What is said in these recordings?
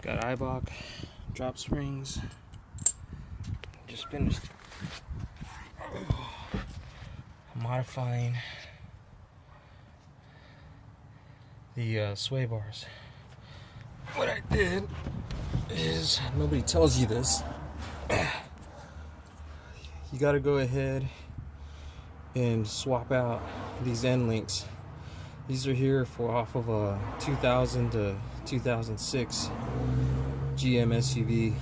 Got Eibach drop springs. Just finished modifying the sway bars. What I did is, nobody tells you this, you got to go ahead and swap out these end links. These are here for off of a 2000 to 2006 GM SUV.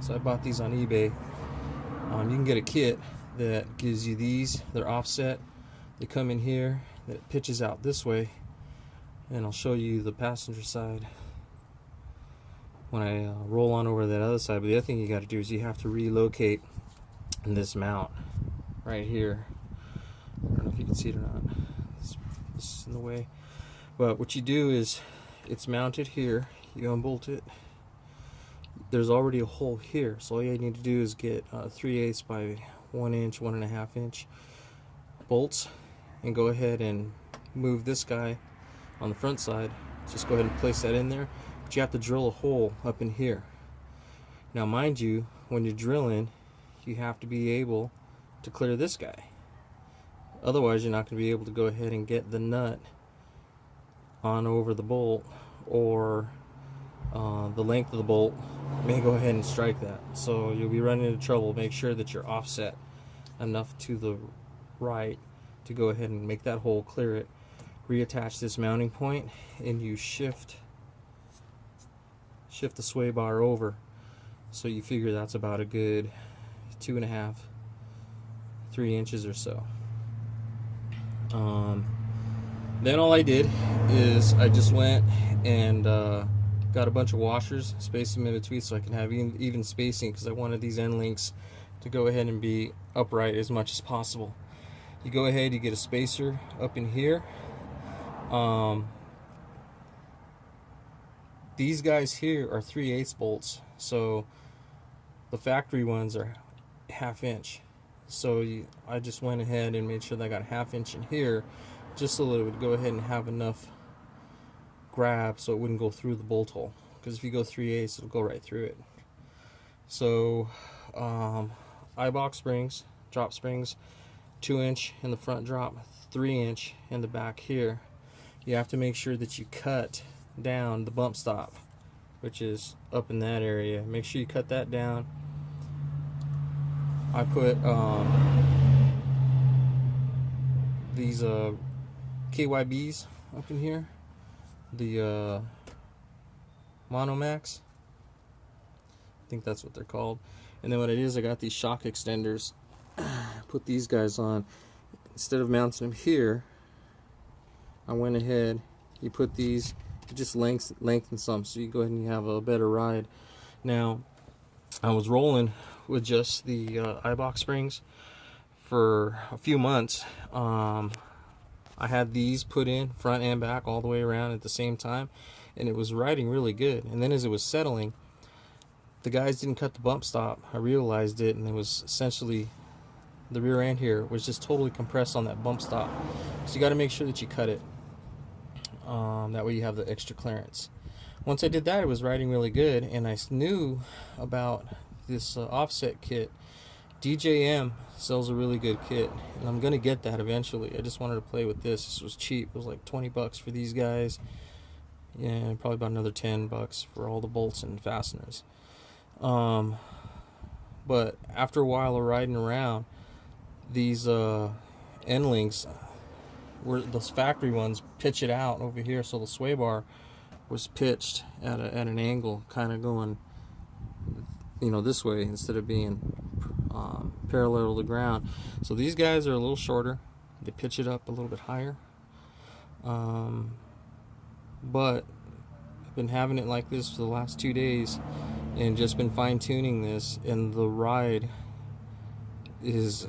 So I bought these on eBay. You can get a kit that gives you these. They're offset. They come in here. That pitches out this way, and I'll show you the passenger side when I roll on over that other side. But the other thing you got to do is you have to relocate this mount right here. I don't know if you can see it or not. This is in the way. But what you do is, it's mounted here. You unbolt it. There's already a hole here, so all you need to do is get 3/8 by 1 inch, 1.5 inch bolts, and go ahead and move this guy on the front side. Just go ahead and place that in there. But you have to drill a hole up in here. Now, mind you, when you're drilling, you have to be able to clear this guy. Otherwise, you're not going to be able to go ahead and get the nut on over the bolt, or the length of the bolt may go ahead and strike that. So you'll be running into trouble. Make sure that you're offset enough to the right to go ahead and make that hole, clear it, reattach this mounting point, and you shift the sway bar over. So you figure that's about a good 2.5, 3 inches or so. Then all I did is I just went and got a bunch of washers, spaced them in between so I can have even spacing, because I wanted these end links to go ahead and be upright as much as possible. You go ahead, you get a spacer up in here. These guys here are 3/8 bolts, so the factory ones are 1/2 inch. So I just went ahead and made sure that I got 1/2 inch in here, just so that it would go ahead and have enough grab so it wouldn't go through the bolt hole, because if you go 3/8 it'll go right through it. So Eibach springs, drop springs, 2 inch in the front drop, 3 inch in the back here. You have to make sure that you cut down the bump stop, which is up in that area. Make sure you cut that down. I put these KYBs up in here, the Monomax, I think that's what they're called. And then what it is, I got these shock extenders. Put these guys on. Instead of mounting them here, I went ahead, you put these, you just lengthen some so you go ahead and you have a better ride. Now, I was rolling with just the Eibach springs for a few months. I had these put in front and back all the way around at the same time, and it was riding really good. And then as it was settling, the guys didn't cut the bump stop. I realized it, and it was essentially the rear end here was just totally compressed on that bump stop. So you got to make sure that you cut it. That way you have the extra clearance. Once I did that, it was riding really good, and I knew about this offset kit. DJM sells a really good kit, and I'm gonna get that eventually. I just wanted to play with this. This was cheap. It was like 20 bucks for these guys, and probably about another 10 bucks for all the bolts and fasteners. But after a while of riding around, these end links were, those factory ones, pitch it out over here, so the sway bar was pitched at an angle, kind of going, you know, this way instead of being parallel to the ground. So these guys are a little shorter. They pitch it up a little bit higher. But I've been having it like this for the last 2 days and just been fine-tuning this, and the ride is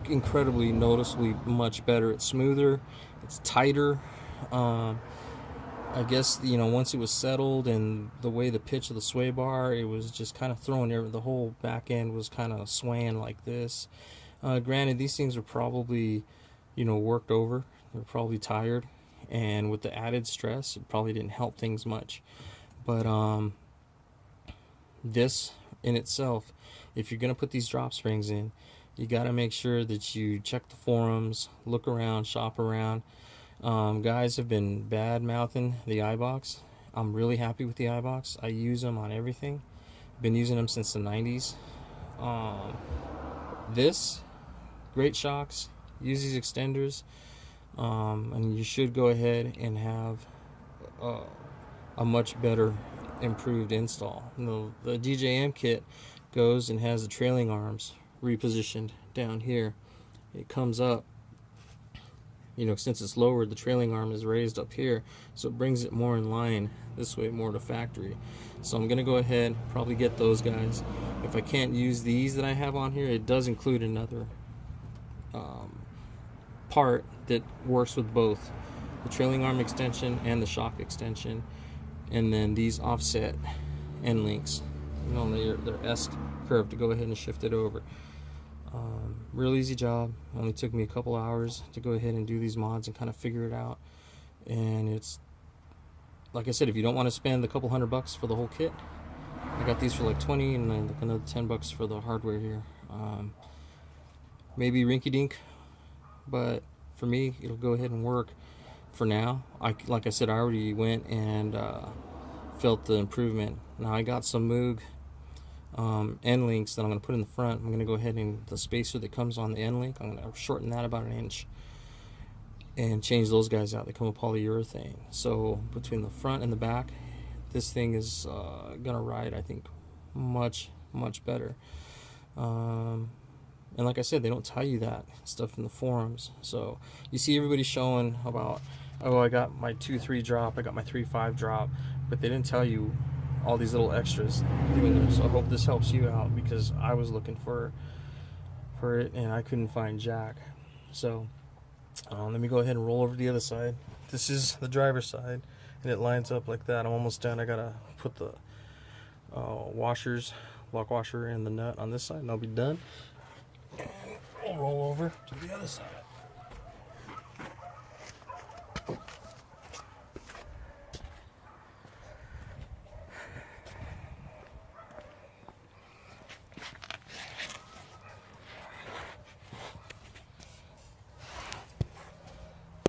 incredibly noticeably much better. It's smoother, it's tighter. I guess, you know, once it was settled and the way the pitch of the sway bar, it was just kind of throwing the whole back end was kind of swaying like this. Granted, these things are probably worked over. They're probably tired, and with the added stress, it probably didn't help things much. But this in itself, if you're gonna put these drop springs in, you got to make sure that you check the forums, look around, shop around. Guys have been bad mouthing the Eibach. I'm really happy with the Eibach. I use them on everything. Been using them since the 90s. This, great shocks. Use these extenders, and you should go ahead and have a much better improved install. The DJM kit goes and has the trailing arms repositioned down here. It comes up, since it's lowered, the trailing arm is raised up here, so it brings it more in line this way, more to factory. So I'm gonna go ahead, probably get those guys. If I can't use these that I have on here, it does include another part that works with both the trailing arm extension and the shock extension, and then these offset end links, they're S curve to go ahead and shift it over. Real easy job. Only took me a couple hours to go ahead and do these mods and kind of figure it out. And it's, like I said, if you don't want to spend a couple $100 for the whole kit, I got these for like 20, and then another $10 for the hardware here. Maybe rinky dink, but for me, it'll go ahead and work for now. Like I said, I already went and felt the improvement. Now I got some Moog end links that I'm going to put in the front. I'm going to go ahead and the spacer that comes on the end link, I'm going to shorten that about 1 inch and change those guys out. They come with polyurethane. So between the front and the back, this thing is going to ride, I think, much better. And like I said, they don't tell you that stuff in the forums. So you see everybody showing about, oh, I got my 2.3 drop, I got my 3.5 drop, but they didn't tell you all these little extras doing there. So I hope this helps you out, because I was looking for it and I couldn't find jack. So let me go ahead and roll over to the other side. This is the driver's side, and it lines up like that. I'm almost done. I gotta put the lock washer and the nut on this side, and I'll be done. And we'll roll over to the other side.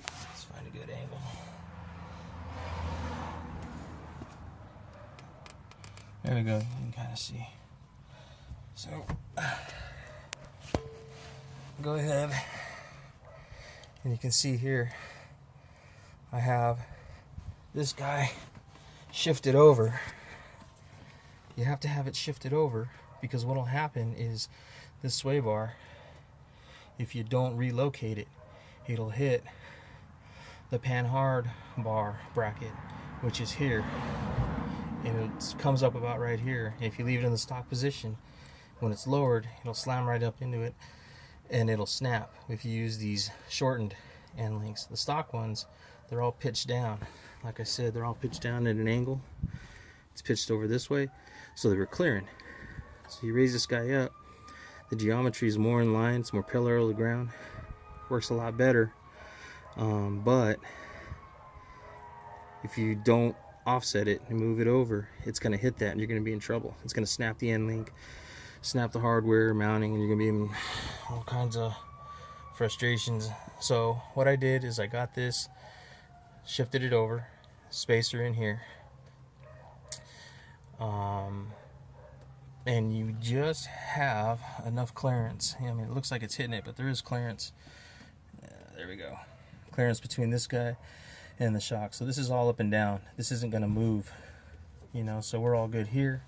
Let's find a good angle. There we go. You can kind of see. So go ahead, and you can see here I have this guy shifted over. You have to have it shifted over, because what will happen is this sway bar, if you don't relocate it, it'll hit the panhard bar bracket, which is here, and it comes up about right here. If you leave it in the stock position, when it's lowered, it'll slam right up into it and it'll snap if you use these shortened end links. The stock ones, they're all pitched down. Like I said, they're all pitched down at an angle. It's pitched over this way, so they were clearing. So you raise this guy up, the geometry is more in line, it's more parallel to the ground, works a lot better. But if you don't offset it and move it over, it's going to hit that and you're going to be in trouble. It's going to snap the end link, snap the hardware mounting, and you're going to be in all kinds of frustrations. So what I did is I got this, shifted it over, spacer in here, and you just have enough clearance. I mean, it looks like it's hitting it, but there is clearance. There we go. Clearance between this guy and the shock. So this is all up and down. This isn't going to move, so we're all good here.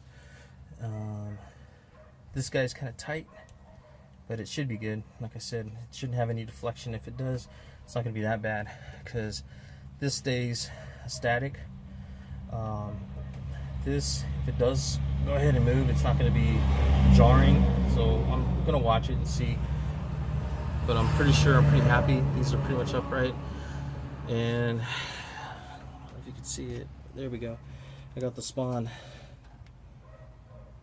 This guy's kind of tight, but it should be good. Like I said, it shouldn't have any deflection. If it does, it's not going to be that bad, because this stays static. This, if it does go ahead and move, it's not going to be jarring. So I'm going to watch it and see. But I'm pretty sure, I'm pretty happy. These are pretty much upright. And I don't know if you can see it. There we go. I got the Spohn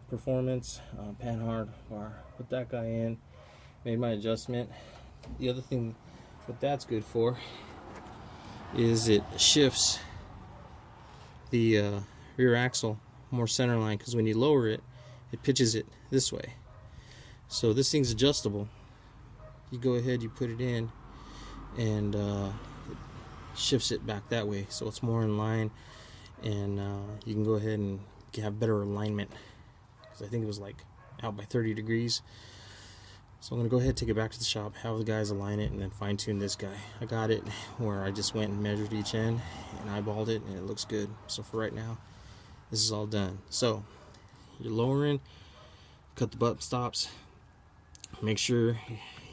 Performance panhard bar. Put that guy in. Made my adjustment. The other thing what that's good for is it shifts the rear axle more centerline, because when you lower it, it pitches it this way. So this thing's adjustable. You go ahead, you put it in, and it shifts it back that way, so it's more in line, and you can go ahead and have better alignment, because I think it was like out by 30 degrees. So I'm going to go ahead and take it back to the shop, have the guys align it, and then fine tune this guy. I got it where I just went and measured each end and eyeballed it, and it looks good. So for right now, this is all done. So you're lowering, cut the butt stops, make sure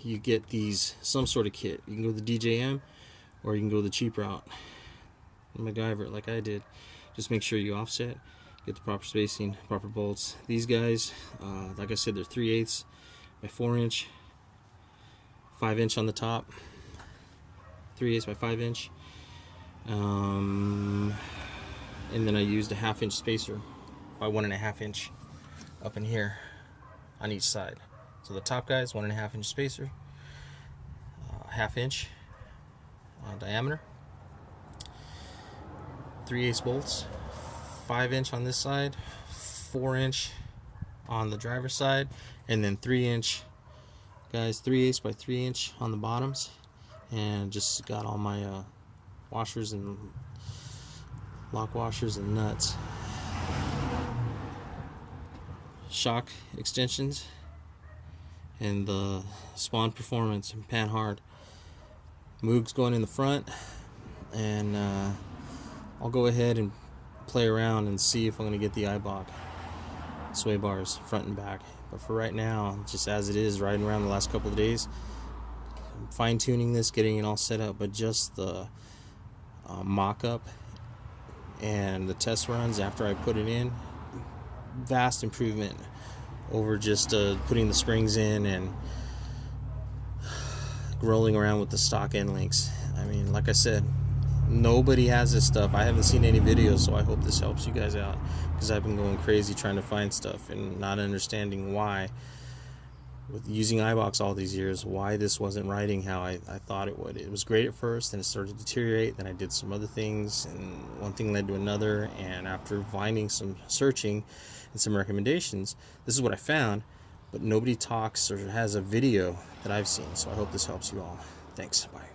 you get these some sort of kit. You can go the DJM, or you can go the cheap route, MacGyver it like I did. Just make sure you offset, get the proper spacing, proper bolts. These guys, like I said, they're 3/8 by 4 inch, 5 inch on the top, 3/8 by 5 inch, and then I used a 1/2 inch spacer by 1.5 inch up in here on each side. So the top guy is 1.5 inch spacer, 1/2 inch diameter, 3/8 bolts, 5 inch on this side, 4 inch on the driver's side, and then 3 inch guys, 3/8 by 3 inch on the bottoms. And just got all my washers and lock washers and nuts, shock extensions, and the Spohn Performance and panhard. Moog's going in the front, and I'll go ahead and play around and see if I'm going to get the Eibach sway bars front and back. But for right now, just as it is, riding around the last couple of days, I'm fine-tuning this, getting it all set up. But just the mock-up and the test runs after I put it in, vast improvement over just putting the springs in and rolling around with the stock end links. I mean, like I said, nobody has this stuff. I haven't seen any videos, so I hope this helps you guys out, because I've been going crazy trying to find stuff and not understanding why, with using Eibachs all these years, why this wasn't riding how I thought it would. It was great at first, then it started to deteriorate, then I did some other things, and one thing led to another, and after finding some searching and some recommendations, this is what I found, but nobody talks or has a video that I've seen. So I hope this helps you all. Thanks. Bye.